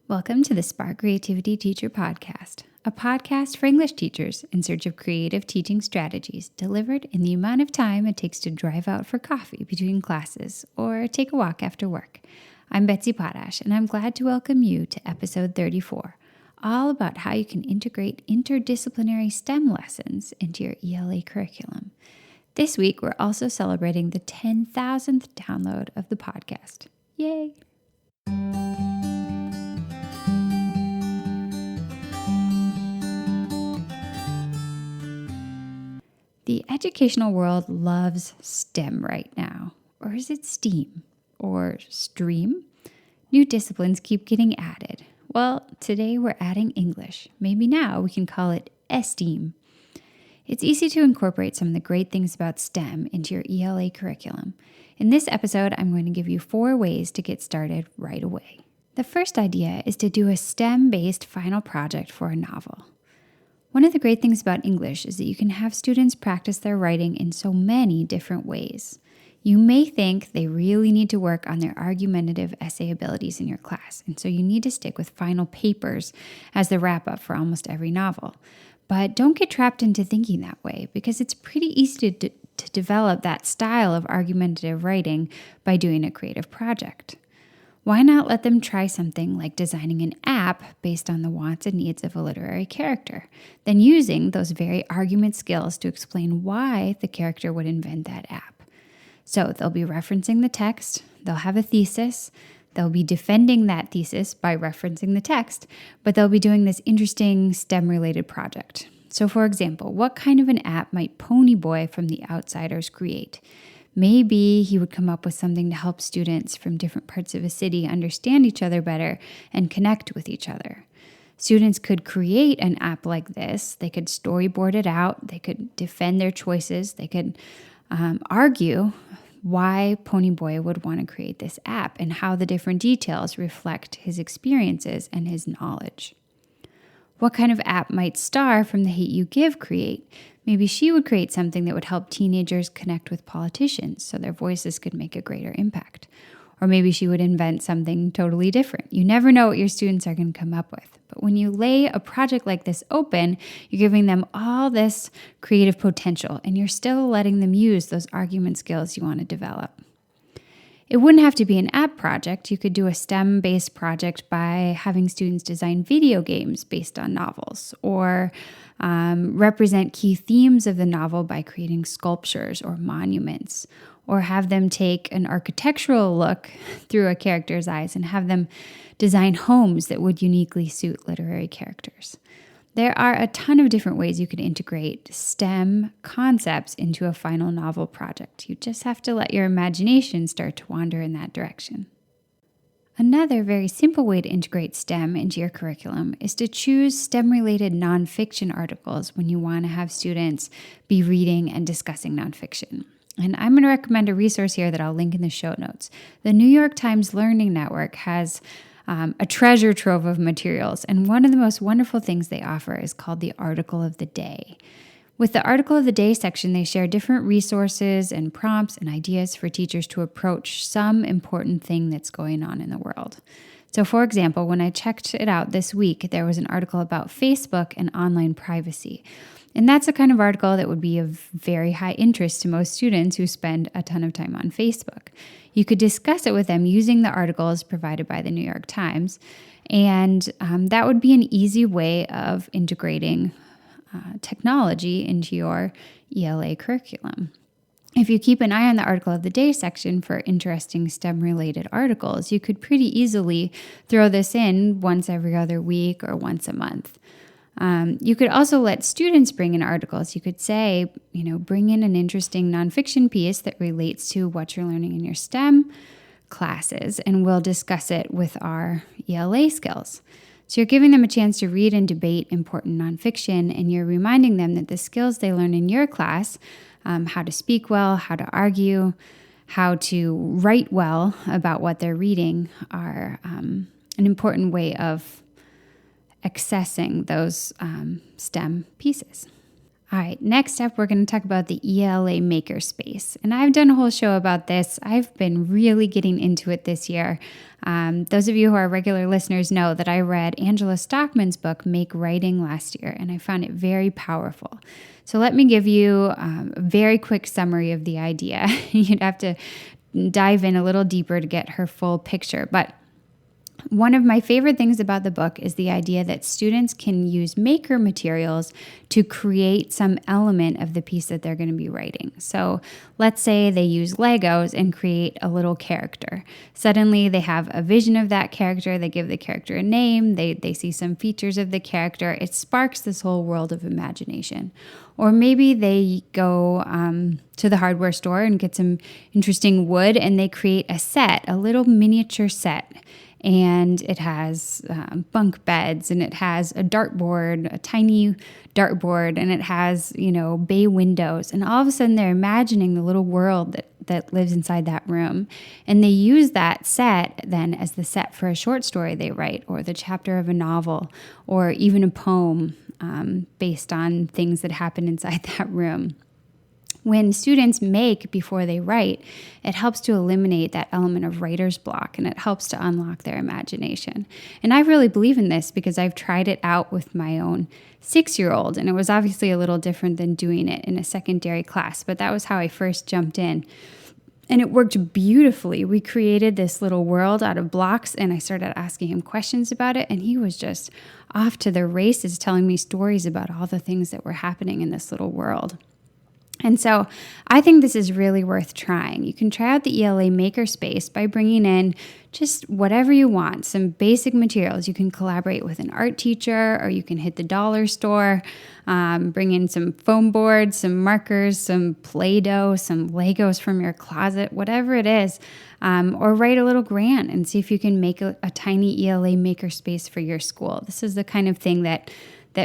Welcome to the Spark Creativity Teacher Podcast, a podcast for English teachers in search of creative teaching strategies delivered in the amount of time it takes to drive out for coffee between classes or take a walk after work. I'm Betsy Potash, and I'm glad to welcome you to episode 34, all about how you can integrate interdisciplinary STEM lessons into your ELA curriculum. This week, we're also celebrating the 10,000th download of the podcast. Yay! The educational world loves STEM right now. Or is it STEAM? Or STREAM? New disciplines keep getting added. Well, today we're adding English. Maybe now we can call it STEAM. It's easy to incorporate some of the great things about STEM into your ELA curriculum. In this episode, I'm going to give you 4 ways to get started right away. The first idea is to do a STEM-based final project for a novel. One of the great things about English is that you can have students practice their writing in so many different ways. You may think they really need to work on their argumentative essay abilities in your class, and so you need to stick with final papers as the wrap-up for almost every novel. But don't get trapped into thinking that way, because it's pretty easy to develop that style of argumentative writing by doing a creative project. Why not let them try something like designing an app based on the wants and needs of a literary character, then using those very argument skills to explain why the character would invent that app? So they'll be referencing the text, they'll have a thesis, they'll be defending that thesis by referencing the text, but they'll be doing this interesting STEM-related project. So for example, what kind of an app might Pony Boy from The Outsiders create? Maybe he would come up with something to help students from different parts of a city understand each other better and connect with each other. Students could create an app like this. They could storyboard it out. They could defend their choices. They could argue why Pony Boy would want to create this app and how the different details reflect his experiences and his knowledge. What kind of app might Star from The Hate U Give create? Maybe she would create something that would help teenagers connect with politicians so their voices could make a greater impact. Or maybe she would invent something totally different. You never know what your students are going to come up with. But when you lay a project like this open, you're giving them all this creative potential, and you're still letting them use those argument skills you want to develop. It wouldn't have to be an app project. You could do a STEM-based project by having students design video games based on novels, or represent key themes of the novel by creating sculptures or monuments, or have them take an architectural look through a character's eyes and have them design homes that would uniquely suit literary characters. There are a ton of different ways you could integrate STEM concepts into a final novel project. You just have to let your imagination start to wander in that direction. Another very simple way to integrate STEM into your curriculum is to choose STEM-related nonfiction articles when you want to have students be reading and discussing nonfiction. And I'm going to recommend a resource here that I'll link in the show notes. The New York Times Learning Network has a treasure trove of materials, and one of the most wonderful things they offer is called the Article of the Day. With the Article of the Day section, they share different resources and prompts and ideas for teachers to approach some important thing that's going on in the world. So for example, when I checked it out this week, there was an article about Facebook and online privacy. And that's the kind of article that would be of very high interest to most students who spend a ton of time on Facebook. You could discuss it with them using the articles provided by the New York Times, and that would be an easy way of integrating technology into your ELA curriculum. If you keep an eye on the Article of the Day section for interesting STEM-related articles, you could pretty easily throw this in once every other week or once a month. You could also let students bring in articles. You could say, bring in an interesting nonfiction piece that relates to what you're learning in your STEM classes, and we'll discuss it with our ELA skills. So you're giving them a chance to read and debate important nonfiction, and you're reminding them that the skills they learn in your class, how to speak well, how to argue, how to write well about what they're reading, are an important way of accessing those STEM pieces. All right, next up, we're going to talk about the ELA Makerspace. And I've done a whole show about this. I've been really getting into it this year. Those of you who are regular listeners know that I read Angela Stockman's book, Make Writing, last year, and I found it very powerful. So let me give you a very quick summary of the idea. You'd have to dive in a little deeper to get her full picture. But one of my favorite things about the book is the idea that students can use maker materials to create some element of the piece that they're going to be writing. So let's say they use Legos and create a little character. Suddenly they have a vision of that character. They give the character a name. They see some features of the character. It sparks this whole world of imagination. Or maybe they go to the hardware store and get some interesting wood and they create a set, a little miniature set. And it has bunk beds, and it has a dartboard, a tiny dartboard, and it has, bay windows. And all of a sudden, they're imagining the little world that lives inside that room. And they use that set then as the set for a short story they write, or the chapter of a novel, or even a poem based on things that happen inside that room. When students make before they write, it helps to eliminate that element of writer's block, and it helps to unlock their imagination. And I really believe in this because I've tried it out with my own 6-year-old, and it was obviously a little different than doing it in a secondary class, but that was how I first jumped in. And it worked beautifully. We created this little world out of blocks, and I started asking him questions about it, and he was just off to the races telling me stories about all the things that were happening in this little world. And so I think this is really worth trying. You can try out the ELA Makerspace by bringing in just whatever you want, some basic materials. You can collaborate with an art teacher, or you can hit the dollar store, bring in some foam boards, some markers, some Play-Doh, some Legos from your closet, whatever it is, or write a little grant and see if you can make a tiny ELA Makerspace for your school. This is the kind of thing that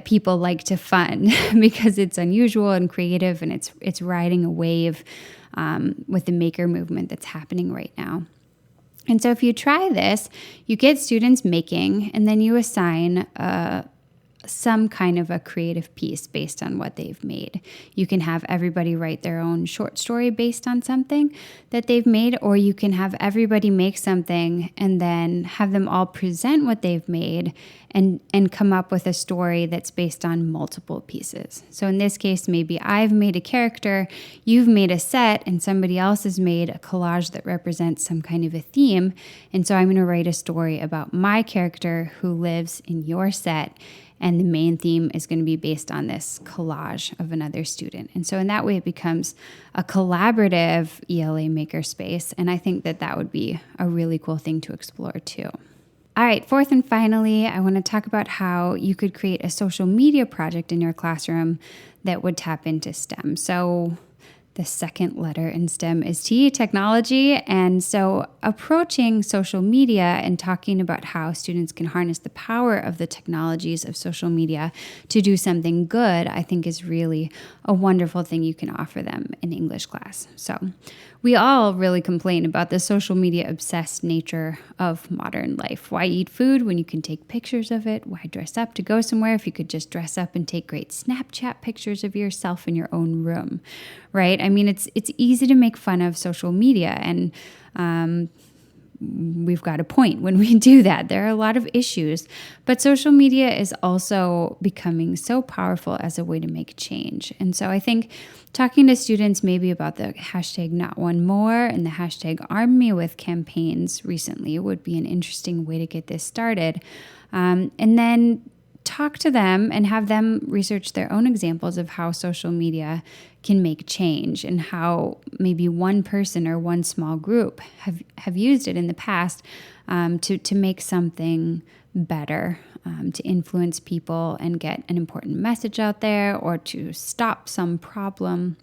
people like to fund because it's unusual and creative, and it's riding a wave with the maker movement that's happening right now. And so if you try this, you get students making, and then you assign some kind of a creative piece based on what they've made. You can have everybody write their own short story based on something that they've made, or you can have everybody make something and then have them all present what they've made and come up with a story that's based on multiple pieces. So in this case, maybe I've made a character, you've made a set, and somebody else has made a collage that represents some kind of a theme. And so I'm going to write a story about my character who lives in your set, and the main theme is going to be based on this collage of another student. And so in that way, it becomes a collaborative ELA makerspace, and I think that would be a really cool thing to explore too. All right, fourth and finally, I want to talk about how you could create a social media project in your classroom that would tap into STEM. So the second letter in STEM is T, technology. And so approaching social media and talking about how students can harness the power of the technologies of social media to do something good, I think is really a wonderful thing you can offer them in English class. So we all really complain about the social media obsessed nature of modern life. Why eat food when you can take pictures of it? Why dress up to go somewhere if you could just dress up and take great Snapchat pictures of yourself in your own room, right? I mean, it's easy to make fun of social media, and we've got a point when we do that. There are a lot of issues, but social media is also becoming so powerful as a way to make change. And so I think talking to students maybe about the hashtag #NotOneMore and the hashtag #ArmMeWith campaigns recently would be an interesting way to get this started. And then talk to them and have them research their own examples of how social media can make change, and how maybe one person or one small group have used it in the past to make something better, to influence people and get an important message out there, or to stop some problem.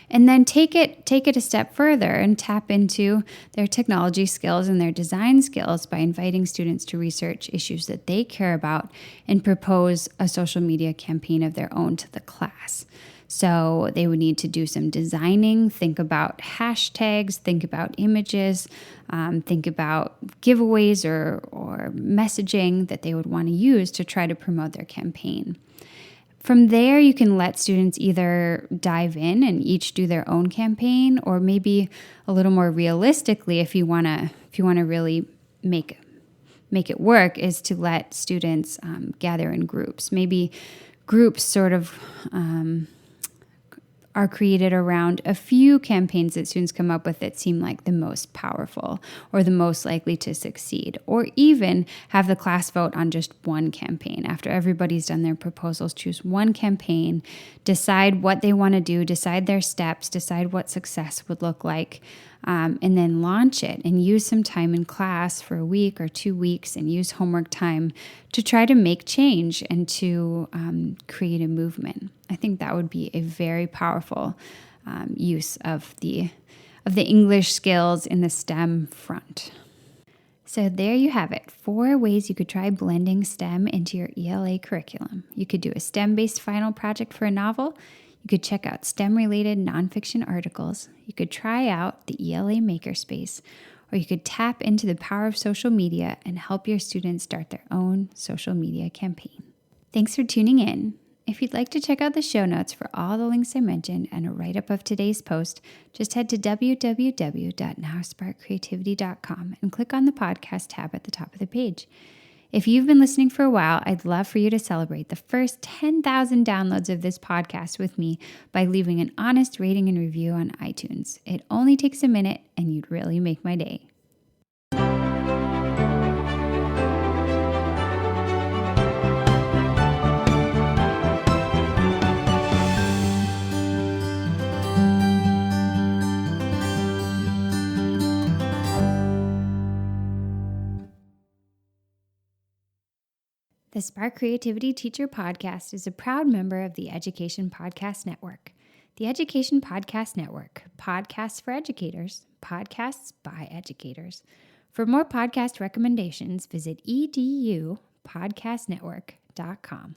And then take it a step further and tap into their technology skills and their design skills by inviting students to research issues that they care about and propose a social media campaign of their own to the class. So they would need to do some designing, think about hashtags, think about images, think about giveaways or messaging that they would want to use to try to promote their campaign. From there, you can let students either dive in and each do their own campaign, or maybe a little more realistically, if you want to really make it work, is to let students gather in groups. Maybe groups sort of are created around a few campaigns that students come up with that seem like the most powerful or the most likely to succeed, or even have the class vote on just one campaign. After everybody's done their proposals, choose one campaign, decide what they want to do, decide their steps, decide what success would look like, and then launch it and use some time in class for a week or 2 weeks and use homework time to try to make change and to create a movement. I think that would be a very powerful use of the English skills in the STEM front. So there you have it, 4 ways you could try blending STEM into your ELA curriculum. You could do a STEM-based final project for a novel. You could check out STEM-related nonfiction articles. You could try out the ELA Makerspace, or you could tap into the power of social media and help your students start their own social media campaign. Thanks for tuning in. If you'd like to check out the show notes for all the links I mentioned and a write-up of today's post, just head to www.nowsparkcreativity.com and click on the podcast tab at the top of the page. If you've been listening for a while, I'd love for you to celebrate the first 10,000 downloads of this podcast with me by leaving an honest rating and review on iTunes. It only takes a minute, and you'd really make my day. The Spark Creativity Teacher Podcast is a proud member of the Education Podcast Network. The Education Podcast Network, podcasts for educators, podcasts by educators. For more podcast recommendations, visit edupodcastnetwork.com.